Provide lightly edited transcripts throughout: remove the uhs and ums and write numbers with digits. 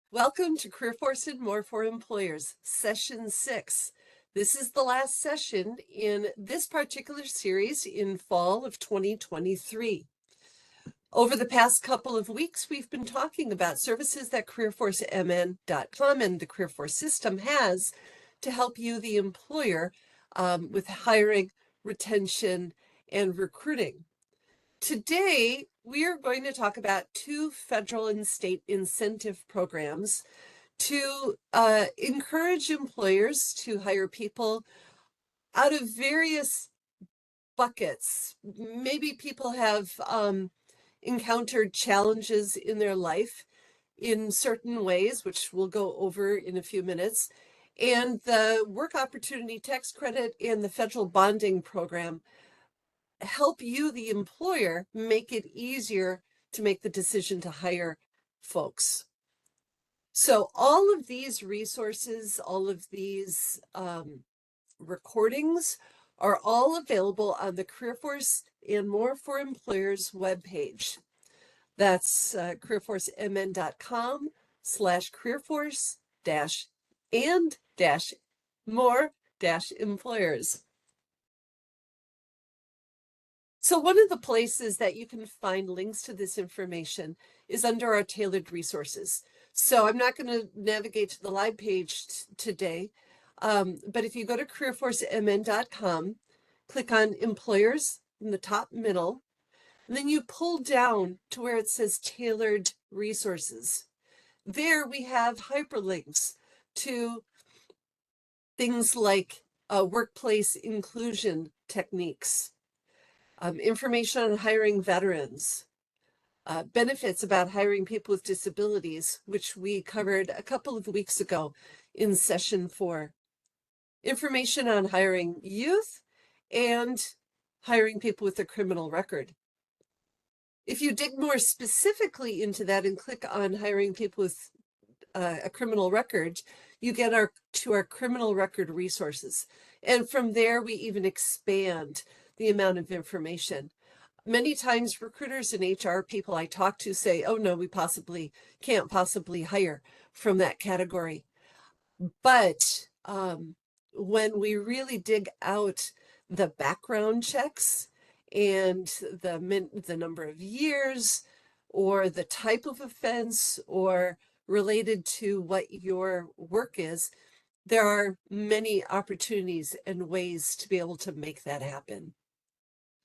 Welcome to CareerForce and More for Employers, Session 6. This is the last session in this particular series in fall of 2023. Over the past couple of weeks, we've been talking about services that CareerForceMN.com and the CareerForce system has to help you, the employer, with hiring, retention, and recruiting. Today, we are going to talk about two federal and state incentive programs to encourage employers to hire people out of various buckets. Maybe people have encountered challenges in their life in certain ways, which we'll go over in a few minutes. And the Work Opportunity Tax Credit and the federal bonding program help you, the employer, make it easier to make the decision to hire folks. So all of these resources, all of these recordings are all available on the CareerForce and More for Employers webpage. That's careerforcemn.com/careerforce and more employers. So one of the places that you can find links to this information is under our tailored resources. So I'm not going to navigate to the live page today, but if you go to careerforcemn.com, click on Employers in the top middle, and then you pull down to where it says Tailored Resources. There we have hyperlinks to things like workplace inclusion techniques, information on hiring veterans, benefits about hiring people with disabilities, which we covered a couple of weeks ago in session 4, information on hiring youth and hiring people with a criminal record. If you dig more specifically into that and click on hiring people with a criminal record, you get to our criminal record resources. And from there, we even expand the amount of information. Many times recruiters and HR people I talk to say, oh no, we can't possibly hire from that category. But when we really dig out the background checks and the number of years or the type of offense or related to what your work is, there are many opportunities and ways to be able to make that happen.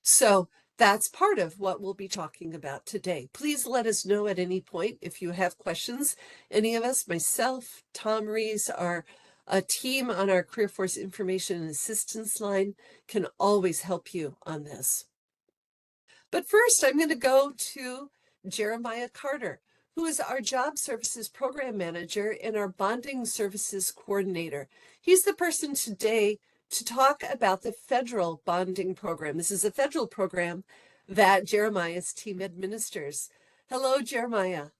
So that's part of what we'll be talking about today. Please let us know at any point if you have questions. Any of us, myself, Tom Rees, our team on our CareerForce Information and Assistance line can always help you on this. But first, I'm going to go to Jeremiah Carter, who is our Job Services Program Manager and our Bonding Services Coordinator. He's the person today to talk about the federal bonding program. This is a federal program that Jeremiah's team administers. Hello, Jeremiah.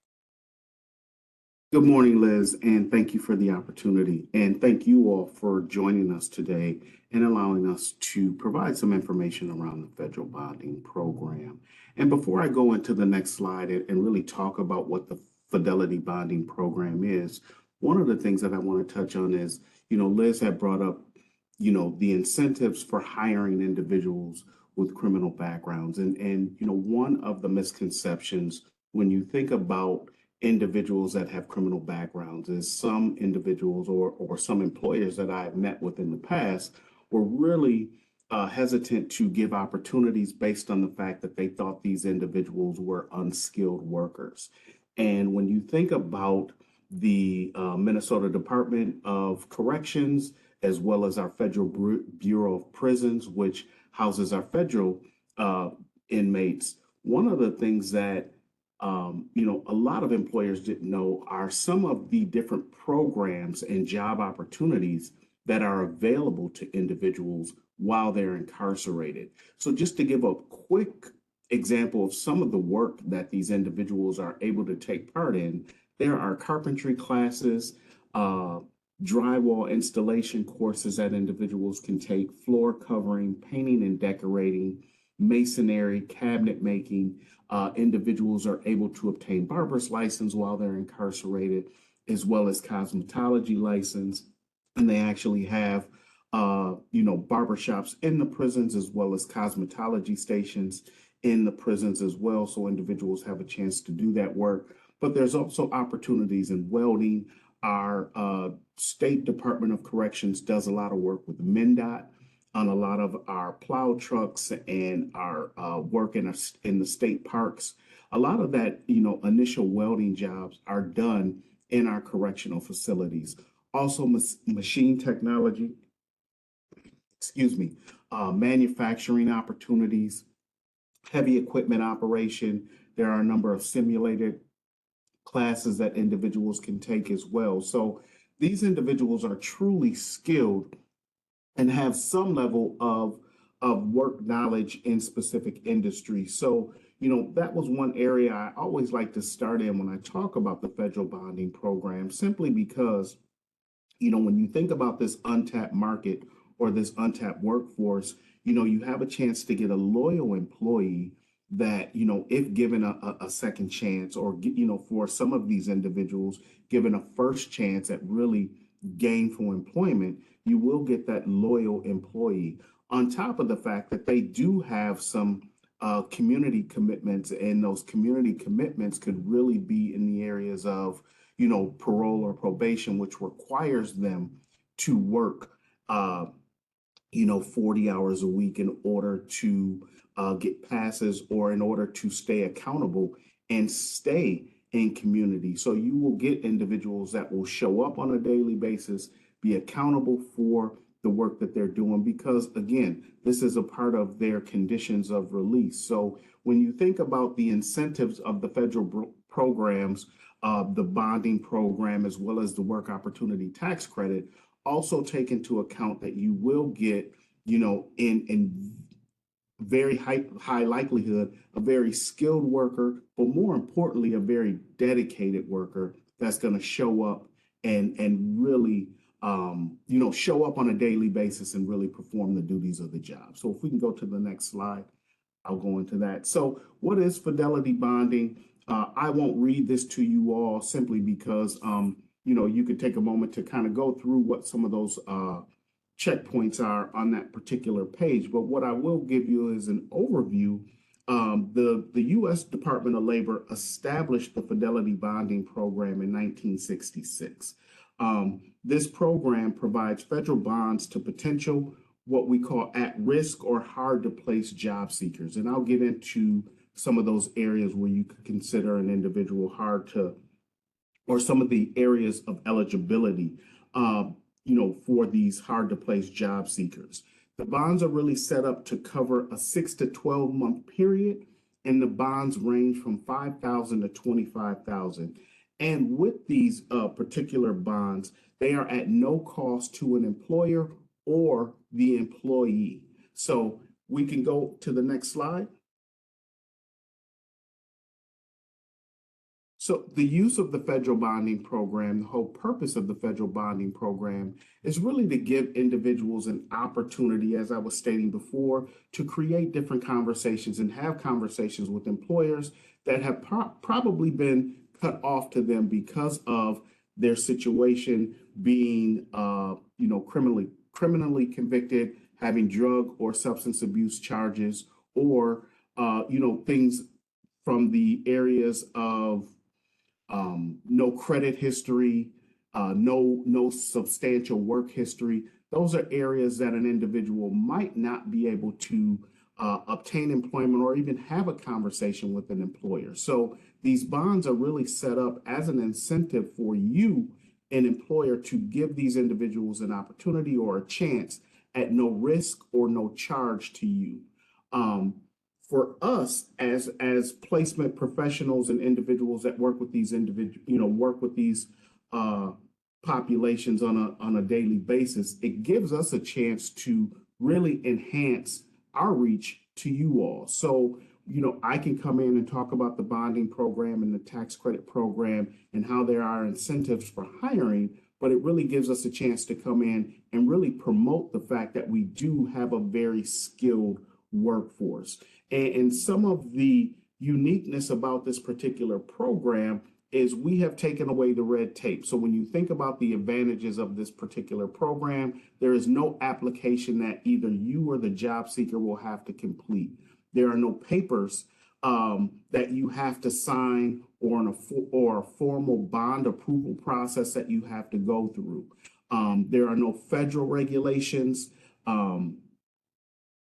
Good morning, Liz, and thank you for the opportunity. And thank you all for joining us today and allowing us to provide some information around the federal bonding program. And before I go into the next slide and really talk about what the fidelity bonding program is, one of the things that I want to touch on is, Liz had brought up, the incentives for hiring individuals with criminal backgrounds. And one of the misconceptions when you think about individuals that have criminal backgrounds is some individuals or some employers that I've met with in the past were really hesitant to give opportunities based on the fact that they thought these individuals were unskilled workers. And when you think about the Minnesota Department of Corrections, as well as our Federal Bureau of Prisons, which houses our federal inmates, one of the things that a lot of employers didn't know are some of the different programs and job opportunities that are available to individuals while they're incarcerated. So just to give a quick example of some of the work that these individuals are able to take part in, there are carpentry classes, drywall installation courses that individuals can take, floor covering, painting and decorating, masonry, cabinet making. Individuals are able to obtain barber's license while they're incarcerated. as well as cosmetology license. And they actually have, barbershops in the prisons as well as cosmetology stations in the prisons as well. So individuals have a chance to do that work. But there's also opportunities in welding. Our State Department of Corrections does a lot of work with MnDOT on a lot of our plow trucks and our work in the state parks. A lot of that, initial welding jobs are done in our correctional facilities. Also, machine technology, manufacturing opportunities, heavy equipment operation. There are a number of simulated classes that individuals can take as well. So these individuals are truly skilled and have some level of work knowledge in specific industries. So, that was one area I always like to start in when I talk about the federal bonding program, simply because, when you think about this untapped market or this untapped workforce, you have a chance to get a loyal employee that, if given a second chance, or, for some of these individuals, given a first chance at really gainful employment, you will get that loyal employee. On top of the fact that they do have some community commitments, and those community commitments could really be in the areas of, parole or probation, which requires them to work, 40 hours a week in order to get passes, or in order to stay accountable and stay in community. So you will get individuals that will show up on a daily basis, be accountable for the work that they're doing, because again, this is a part of their conditions of release. So when you think about the incentives of the federal programs, the bonding program, as well as the work opportunity tax credit, also take into account that you will get, in very high likelihood, a very skilled worker, but more importantly, a very dedicated worker that's going to show up and really, show up on a daily basis and really perform the duties of the job. So if we can go to the next slide, I'll go into that. So what is fidelity bonding? I won't read this to you all, simply because, you could take a moment to kind of go through what some of those checkpoints are on that particular page. But what I will give you is an overview. The U.S. Department of Labor established the Fidelity Bonding Program in 1966. This program provides federal bonds to potential, what we call at-risk or hard-to-place job seekers. And I'll get into some of those areas where you could consider an individual or some of the areas of eligibility, for these hard-to-place job seekers. The bonds are really set up to cover a 6 to 12-month period, and the bonds range from $5,000 to $25,000. And with these particular bonds, they are at no cost to an employer or the employee. So we can go to the next slide. So the use of the federal bonding program, the whole purpose of the federal bonding program, is really to give individuals an opportunity, as I was stating before, to create different conversations and have conversations with employers that have probably been cut off to them because of their situation being, criminally convicted, having drug or substance abuse charges, or, things from the areas of no credit history, no substantial work history. Those are areas that an individual might not be able to obtain employment or even have a conversation with an employer. So these bonds are really set up as an incentive for you, an employer, to give these individuals an opportunity or a chance at no risk or no charge to you. For us as placement professionals and individuals that work with these populations on a daily basis, it gives us a chance to really enhance our reach to you all. So, I can come in and talk about the bonding program and the tax credit program and how there are incentives for hiring, but it really gives us a chance to come in and really promote the fact that we do have a very skilled workforce. And some of the uniqueness about this particular program is we have taken away the red tape. So when you think about the advantages of this particular program, there is no application that either you or the job seeker will have to complete. There are no papers that you have to sign or a formal bond approval process that you have to go through. There are no federal regulations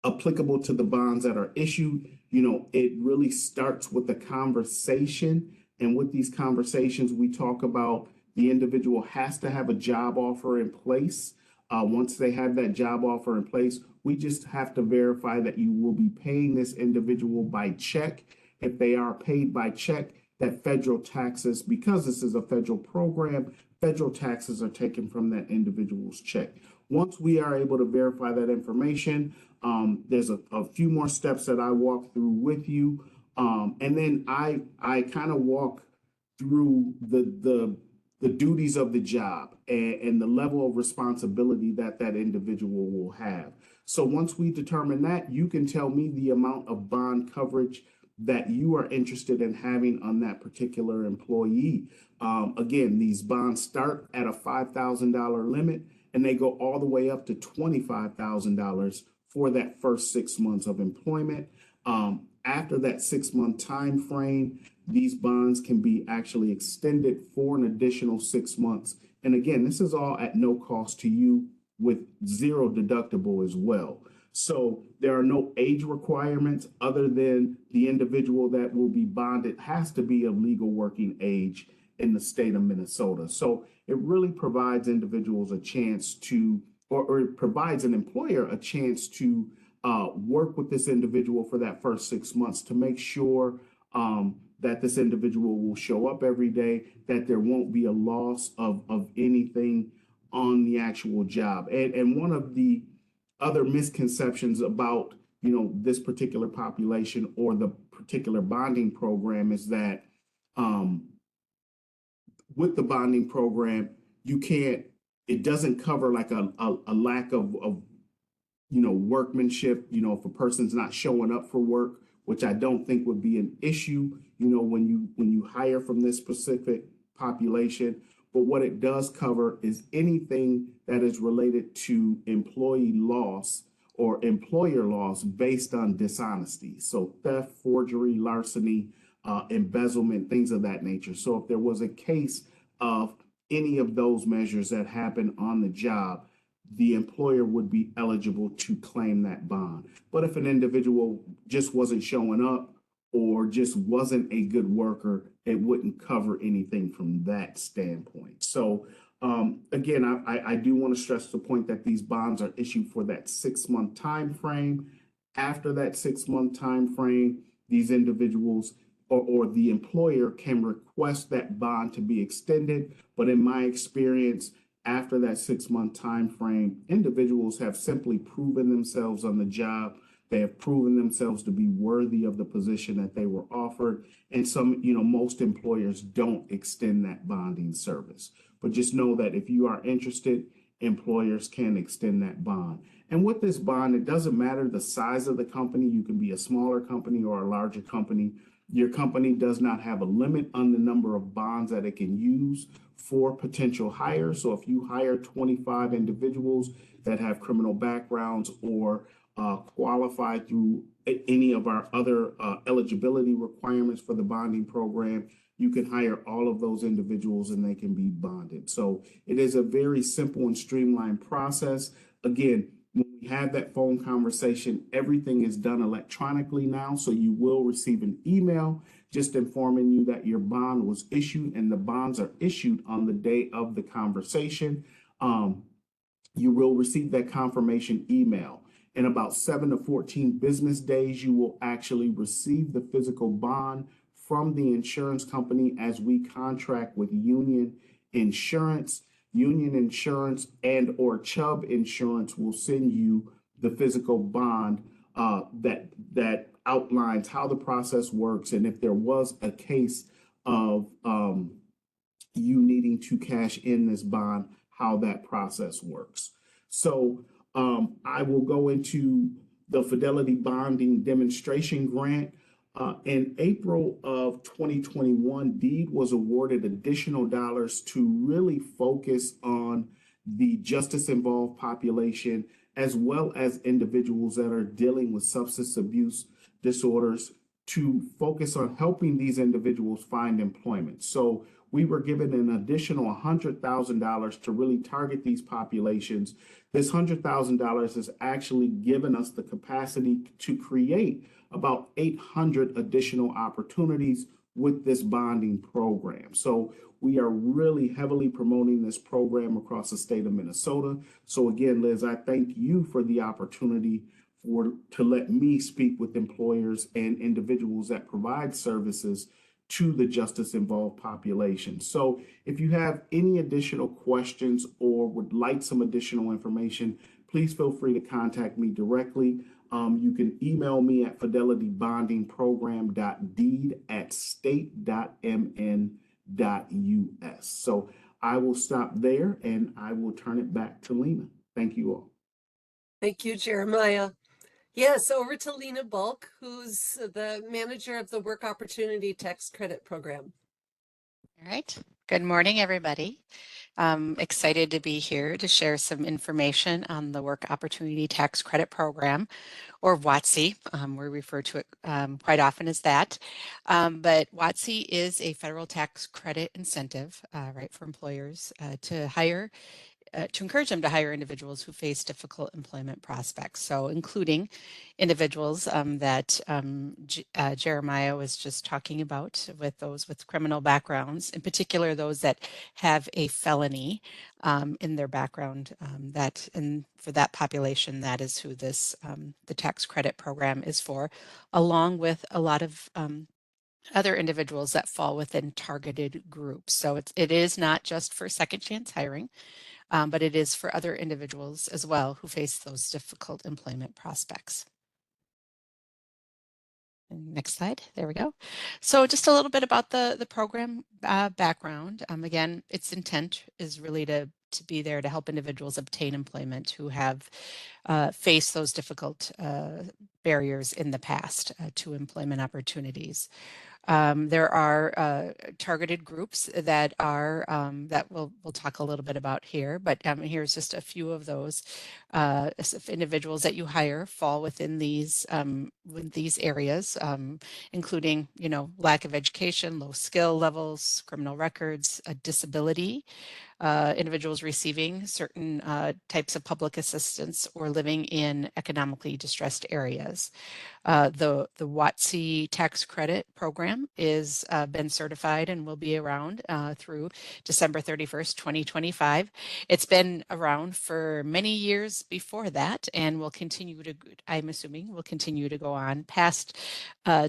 applicable to the bonds that are issued. It really starts with the conversation. And with these conversations, we talk about the individual has to have a job offer in place. Once they have that job offer in place, we just have to verify that you will be paying this individual by check. If they are paid by check, that federal taxes, because this is a federal program, federal taxes are taken from that individual's check. Once we are able to verify that information, there's a few more steps that I walk through with you. And then I kind of walk through the duties of the job and the level of responsibility that individual will have. So once we determine that, you can tell me the amount of bond coverage that you are interested in having on that particular employee. Again, these bonds start at a $5,000 limit and they go all the way up to $25,000 for that first 6 months of employment. After that 6-month time frame, these bonds can be actually extended for an additional 6 months. And again, this is all at no cost to you with zero deductible as well. So there are no age requirements other than the individual that will be bonded has to be of legal working age in the state of Minnesota. So it really provides individuals a chance to, or it provides an employer a chance to work with this individual for that first 6 months to make sure that this individual will show up every day, that there won't be a loss of anything on the actual job. And one of the other misconceptions about this particular population or the particular bonding program is that with the bonding program, it doesn't cover like a lack of workmanship, if a person's not showing up for work, which I don't think would be an issue, when you hire from this specific population. But what it does cover is anything that is related to employee loss or employer loss based on dishonesty. So theft, forgery, larceny, embezzlement, things of that nature. So if there was a case of any of those measures that happen on the job, the employer would be eligible to claim that bond. But if an individual just wasn't showing up or just wasn't a good worker, it wouldn't cover anything from that standpoint. So again, I do want to stress the point that these bonds are issued for that 6-month time frame. After that 6-month time frame, these individuals or the employer can request that bond to be extended. But in my experience, after that 6-month time frame, individuals have simply proven themselves on the job. They have proven themselves to be worthy of the position that they were offered. And most employers don't extend that bonding service. But just know that if you are interested, employers can extend that bond. And with this bond, it doesn't matter the size of the company. You can be a smaller company or a larger company. Your company does not have a limit on the number of bonds that it can use for potential hires. So if you hire 25 individuals that have criminal backgrounds or qualify through any of our other eligibility requirements for the bonding program, you can hire all of those individuals and they can be bonded. So it is a very simple and streamlined process. Again, when we have that phone conversation, everything is done electronically now. So you will receive an email just informing you that your bond was issued, and the bonds are issued on the day of the conversation. You will receive that confirmation email. In about 7 to 14 business days, you will actually receive the physical bond from the insurance company as we contract with Union Insurance. Union Insurance and or Chubb Insurance will send you the physical bond that outlines how the process works, and if there was a case of you needing to cash in this bond, how that process works. So I will go into the Fidelity Bonding Demonstration Grant. In April of 2021, DEED was awarded additional dollars to really focus on the justice-involved population, as well as individuals that are dealing with substance abuse disorders, to focus on helping these individuals find employment. So we were given an additional $100,000 to really target these populations. This $100,000 has actually given us the capacity to create about 800 additional opportunities with this bonding program. So we are really heavily promoting this program across the state of Minnesota. So again, Liz, I thank you for the opportunity to let me speak with employers and individuals that provide services to the justice-involved population. So if you have any additional questions or would like some additional information, please feel free to contact me directly. You can email me at fidelitybondingprogram.deed@state.mn.us. So I will stop there and I will turn it back to Lena. Thank you all. Thank you, Jeremiah. Yes, over to Lena Bulk, who's the manager of the Work Opportunity Tax Credit Program. All right. Good morning, everybody. Excited to be here to share some information on the Work Opportunity Tax Credit Program, or WOTC. We refer to it quite often as that. But WOTC is a federal tax credit incentive, right, for employers to encourage them to hire individuals who face difficult employment prospects. So including individuals that Jeremiah was just talking about, with those with criminal backgrounds, in particular those that have a felony in their background. And for that population, that is who this the tax credit program is for, along with a lot of other individuals that fall within targeted groups. So it is not just for second chance hiring, but it is for other individuals as well who face those difficult employment prospects. Next slide. There we go. So just a little bit about the program background. Again, its intent is really to be there to help individuals obtain employment who have faced those difficult barriers in the past to employment opportunities. There are targeted groups that are that we'll talk a little bit about here, but here's just a few of those individuals that you hire fall within these areas, including, lack of education, low skill levels, criminal records, a disability, individuals receiving certain types of public assistance, or living in economically distressed areas. The WOTC tax credit program is been certified and will be around through December 31st, 2025. It's been around for many years before that, and will continue to, I'm assuming, will continue to go on past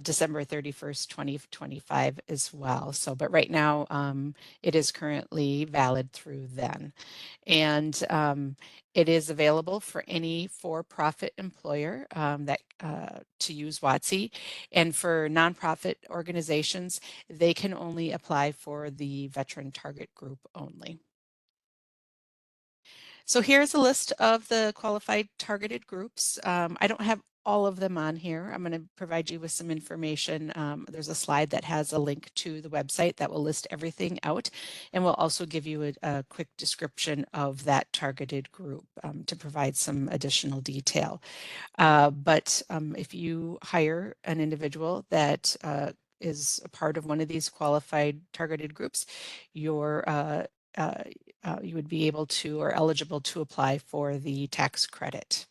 December 31st, 2025 as well. So, but right now it is currently valid through then. And it is available for any for-profit employer that to use WOTC, and for nonprofit organizations, they can only apply for the veteran target group only. So here's a list of the qualified targeted groups. I don't have all of them on here. I'm going to provide you with some information. There's a slide that has a link to the website that will list everything out, and will also give you a quick description of that targeted group to provide some additional detail. But if you hire an individual that is a part of one of these qualified targeted groups, you would be able to, or eligible to, apply for the tax credit.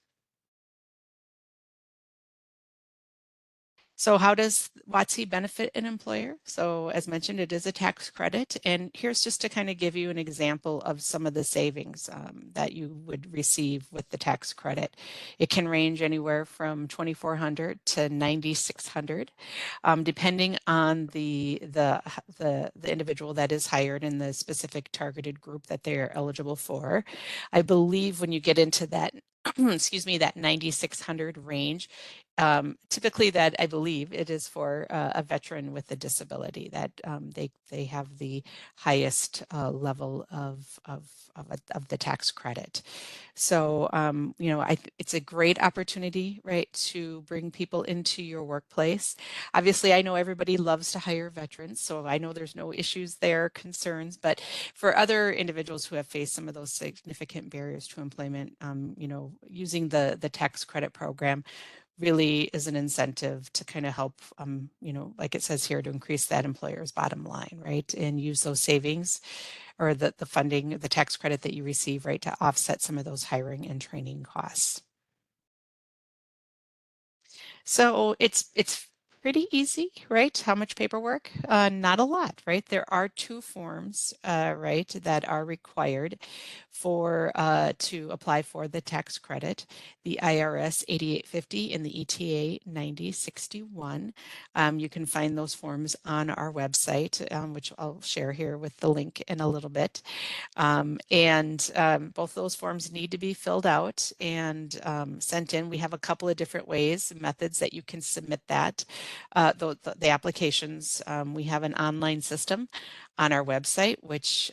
So how does WOTC benefit an employer? So as mentioned, it is a tax credit. And here's just to kind of give you an example of some of the savings that you would receive with the tax credit. It can range anywhere from $2,400 to $9,600, depending on the individual that is hired in the specific targeted group that they are eligible for. I believe when you get into that, excuse me, that $9,600 range, typically that I believe it is for a veteran with a disability that they have the highest level of the tax credit. So, you know, it's a great opportunity, right, to bring people into your workplace. Obviously, I know everybody loves to hire veterans, so I know there's no issues there, concerns, but for other individuals who have faced some of those significant barriers to employment, you know, using the tax credit program really is an incentive to kind of help, you know, like it says here, to increase that employer's bottom line, right? And use those savings or the funding, the tax credit that you receive, right, to offset some of those hiring and training costs. So it's pretty easy, right? How much paperwork? Not a lot, right? There are two forms, right, that are required for to apply for the tax credit: the IRS 8850 and the ETA 9061. You can find those forms on our website, which I'll share here with the link in a little bit. Both those forms need to be filled out and sent in. We have a couple of different ways, methods that you can submit that, the applications. We have an online system on our website, which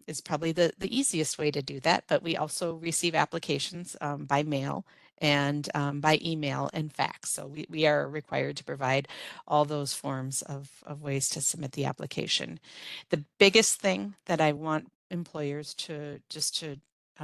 is probably the easiest way to do that. But we also receive applications by mail and by email and fax. So we are required to provide all those forms of ways to submit the application. The biggest thing that I want employers to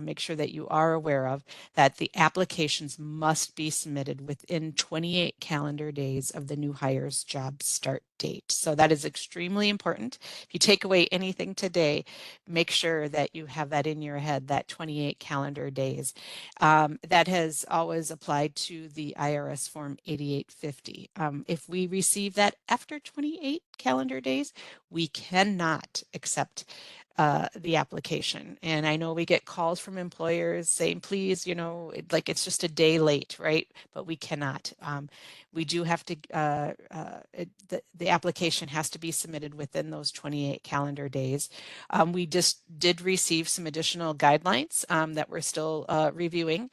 make sure that you are aware of, that the applications must be submitted within 28 calendar days of the new hire's job start date. So that is extremely important. If you take away anything today, make sure that you have that in your head, that 28 calendar days. That has always applied to the IRS form 8850. If we receive that after 28 calendar days, we cannot accept the application. And I know we get calls from employers saying, please, you know, like it's just a day late, right? But we cannot. We do have to, the application has to be submitted within those 28 calendar days. We just did receive some additional guidelines that we're still reviewing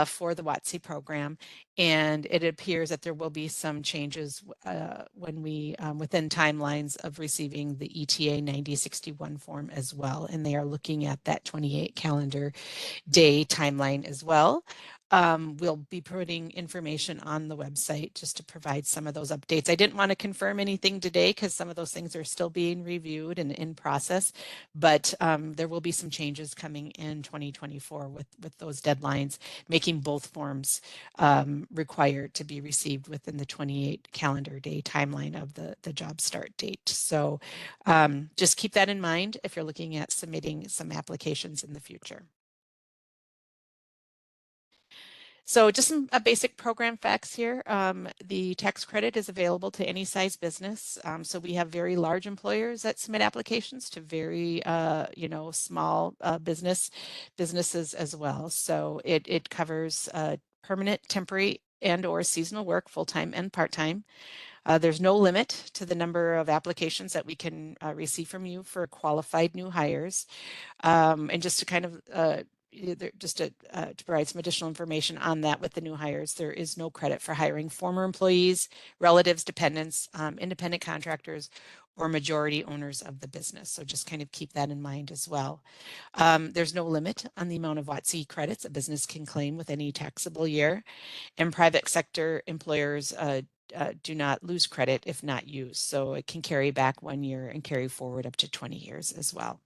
for the WOTC program. And it appears that there will be some changes when we, within timelines of receiving the ETA 9061 form as well. And they are looking at that 28 calendar day timeline as well. We'll be putting information on the website just to provide some of those updates. I didn't want to confirm anything today because some of those things are still being reviewed and in process, but there will be some changes coming in 2024 with those deadlines, making both forms required to be received within the 28 calendar day timeline of the job start date. So just keep that in mind if you're looking at submitting some applications in the future. So just some basic program facts here. The tax credit is available to any size business. So we have very large employers that submit applications to very, you know, small businesses as well. So it covers permanent, temporary, and or seasonal work, full-time and part-time. There's no limit to the number of applications that we can receive from you for qualified new hires. And just to kind of to provide some additional information on that with the new hires, there is no credit for hiring former employees, relatives, dependents, independent contractors, or majority owners of the business. So just kind of keep that in mind as well. There's no limit on the amount of WOTC credits a business can claim with any taxable year. And private sector employers do not lose credit if not used. So it can carry back 1 year and carry forward up to 20 years as well.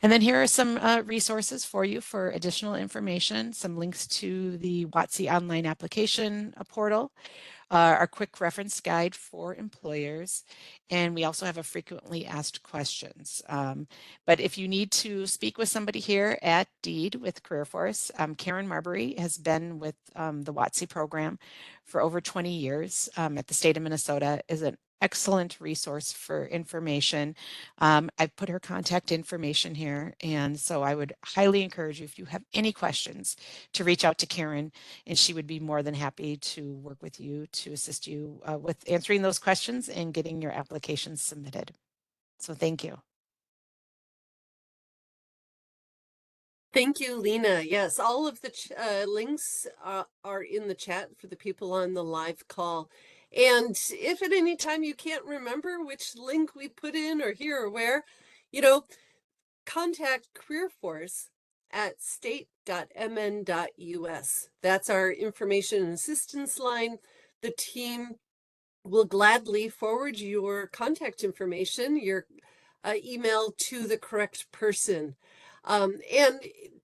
And then here are some resources for you for additional information, some links to the WOTC online application portal, our quick reference guide for employers, and we also have a frequently asked questions. But if you need to speak with somebody here at DEED with CareerForce, Karen Marbury has been with the WOTC program for over 20 years at the state of Minnesota, is an excellent resource for information. I've put her contact information here, and so I would highly encourage you, if you have any questions, to reach out to Karen, and she would be more than happy to work with you to assist you with answering those questions and getting your applications submitted. So thank you. Thank you, Lena. Yes, all of the links are in the chat for the people on the live call. And if at any time you can't remember which link we put in or here or where, you know, contact CareerForce at state.mn.us. That's our information and assistance line. The team will gladly forward your contact information, your email to the correct person. And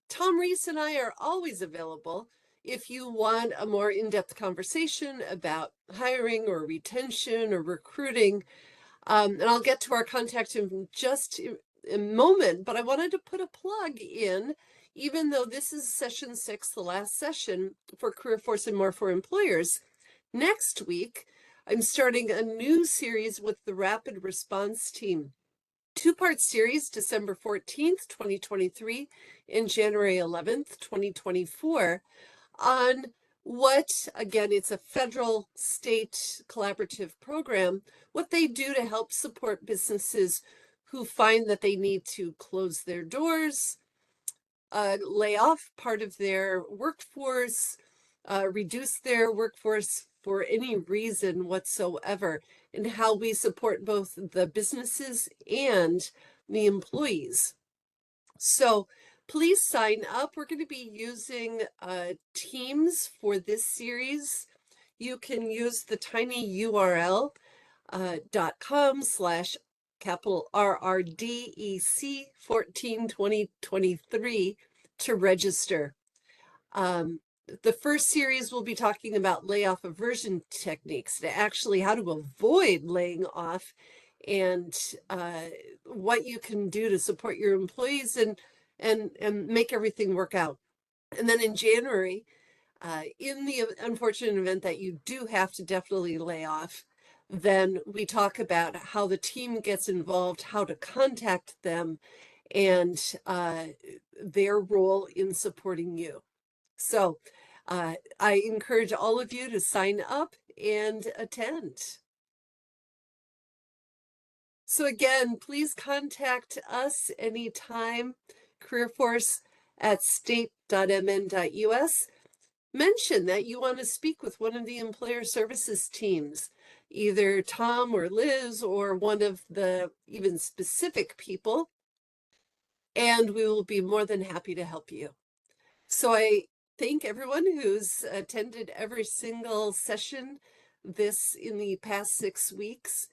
Tom Reese and I are always available if you want a more in-depth conversation about hiring or retention or recruiting. And I'll get to our contact in just a moment, but I wanted to put a plug in, even though this is session 6, the last session for CareerForce and More for Employers. Next week, I'm starting a new series with the Rapid Response Team. 2-part series, December 14th, 2023 and January 11th, 2024, on what, again, it's a federal state collaborative program, what they do to help support businesses who find that they need to close their doors, lay off part of their workforce, reduce their workforce for any reason whatsoever, and how we support both the businesses and the employees. So please sign up. We're going to be using Teams for this series. You can use the tiny URL .com/capital RRDEC 14/2023 to register. The first series will be talking about layoff aversion techniques, to actually how to avoid laying off, and what you can do to support your employees and make everything work out. And then in January, in the unfortunate event that you do have to definitely lay off, then we talk about how the team gets involved, how to contact them, and their role in supporting you. So I encourage all of you to sign up and attend. So again, please contact us anytime, CareerForce at state.mn.us. Mention that you want to speak with one of the employer services teams, either Tom or Liz or one of the even specific people, and we will be more than happy to help you. So I thank everyone who's attended every single session in the past 6 weeks,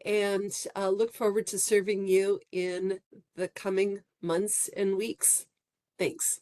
and look forward to serving you in the coming months and weeks. Thanks.